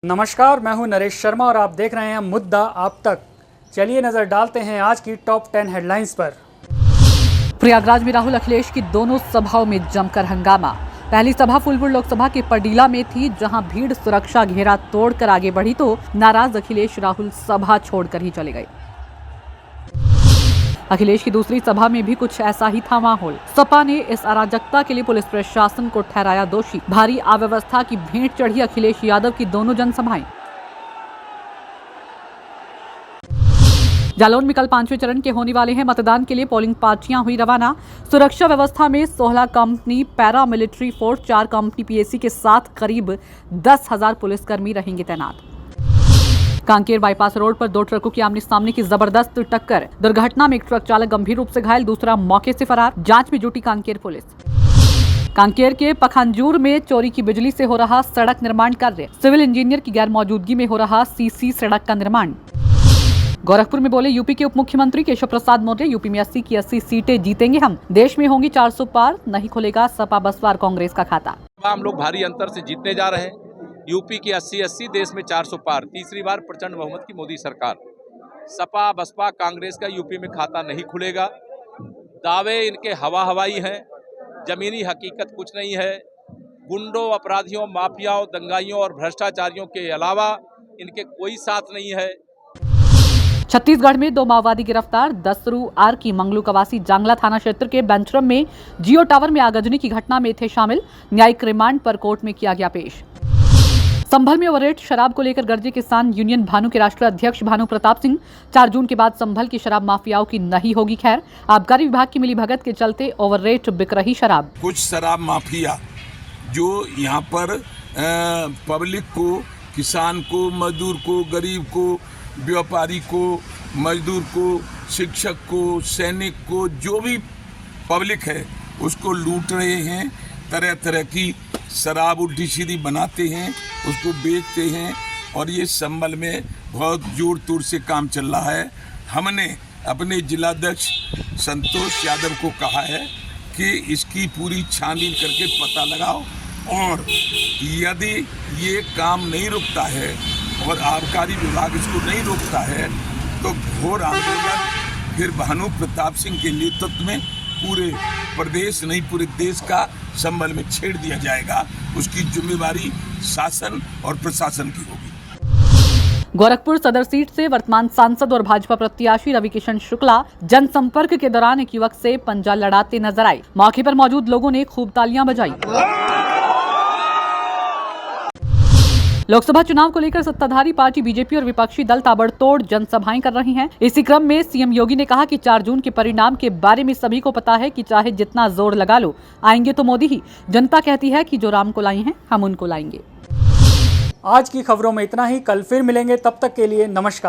नमस्कार, मैं हूं नरेश शर्मा और आप देख रहे हैं मुद्दा आप तक। चलिए नजर डालते हैं आज की टॉप 10 हेडलाइंस पर। प्रयागराज में राहुल अखिलेश की दोनों सभाओं में जमकर हंगामा। पहली सभा फूलपुर लोकसभा के पडीला में थी, जहां भीड़ सुरक्षा घेरा तोड़कर आगे बढ़ी तो नाराज अखिलेश राहुल सभा छोड़कर ही चले गए। अखिलेश की दूसरी सभा में भी कुछ ऐसा ही था माहौल। सपा ने इस अराजकता के लिए पुलिस प्रशासन को ठहराया दोषी। भारी अव्यवस्था की भेंट चढ़ी अखिलेश यादव की दोनों जनसभाएं। जालौन में कल 5वें चरण के होने वाले हैं मतदान के लिए पोलिंग पार्टियां हुई रवाना। सुरक्षा व्यवस्था में 16 company para military force, 4 company PAC के साथ करीब 10,000 पुलिसकर्मी रहेंगे तैनात। कांकेर बाईपास रोड पर 2 ट्रकों की आमने सामने की जबरदस्त टक्कर। दुर्घटना में एक ट्रक चालक गंभीर रूप से घायल, दूसरा मौके से फरार। जांच में जुटी कांकेर पुलिस। कांकेर के पखांजूर में चोरी की बिजली से हो रहा सड़क निर्माण कार्य। सिविल इंजीनियर की गैर मौजूदगी में हो रहा सीसी सड़क का निर्माण। गोरखपुर में बोले यूपी के उप मुख्यमंत्री केशव प्रसाद मौर्य, यूपी में 80 की 80 सीटें जीतेंगे हम। देश में होंगी 400 पार, नहीं खुलेगा सपा बसपा और कांग्रेस का खाता। हम लोग भारी अंतर से जीतने जा रहे हैं। यूपी की 80-80, देश में 400 पार। तीसरी बार प्रचंड बहुमत की मोदी सरकार। सपा बसपा कांग्रेस का यूपी में खाता नहीं खुलेगा। दावे इनके हवाई हैं, जमीनी हकीकत कुछ नहीं है। गुंडों, अपराधियों, माफियाओं, दंगाइयों और भ्रष्टाचारियों के अलावा इनके कोई साथ नहीं है। छत्तीसगढ़ में 2 माओवादी गिरफ्तार। दसरू आर की मंगलू कवासी जांगला थाना क्षेत्र के बेंचरम में जियो टावर में आगजनी की घटना में थे शामिल। न्यायिक रिमांड पर कोर्ट में किया गया पेश। संभल में ओवररेट शराब को लेकर गरजे किसान यूनियन भानु के राष्ट्रीय अध्यक्ष भानु प्रताप सिंह। 4 जून के बाद संभल की शराब माफियाओं की नहीं होगी खैर। आबकारी विभाग की मिलीभगत के चलते ओवररेट बिक रही शराब। कुछ शराब माफिया जो यहाँ पर पब्लिक को, किसान को, मजदूर को, गरीब को, व्यापारी को, मजदूर को, शिक्षक को, सैनिक को, जो भी पब्लिक है उसको लूट रहे हैं। तरह तरह की शराब उल्टी सीधी बनाते हैं, उसको बेचते हैं और ये संभल में बहुत जोर तोड़ से काम चल रहा है। हमने अपने जिलाध्यक्ष संतोष यादव को कहा है कि इसकी पूरी छानबीन करके पता लगाओ और यदि ये काम नहीं रुकता है और आबकारी विभाग इसको नहीं रोकता है तो घोर आंदोलन फिर भानु प्रताप सिंह के नेतृत्व में पूरे प्रदेश नहीं पूरे देश का संभल में छेड़ दिया जाएगा। उसकी जिम्मेवारी शासन और प्रशासन की होगी। गोरखपुर सदर सीट से वर्तमान सांसद और भाजपा प्रत्याशी रविकिशन शुक्ला जनसंपर्क के दौरान एक युवक से पंजा लड़ाते नजर आए। मौके पर मौजूद लोगों ने खूब तालियां बजाई। लोकसभा चुनाव को लेकर सत्ताधारी पार्टी बीजेपी और विपक्षी दल ताबड़तोड़ जनसभाएं कर रही हैं। इसी क्रम में सीएम योगी ने कहा कि 4 जून के परिणाम के बारे में सभी को पता है कि चाहे जितना जोर लगा लो, आएंगे तो मोदी ही। जनता कहती है कि जो राम को लाई हैं, हम उनको लाएंगे। आज की खबरों में इतना ही। कल फिर मिलेंगे, तब तक के लिए नमस्कार।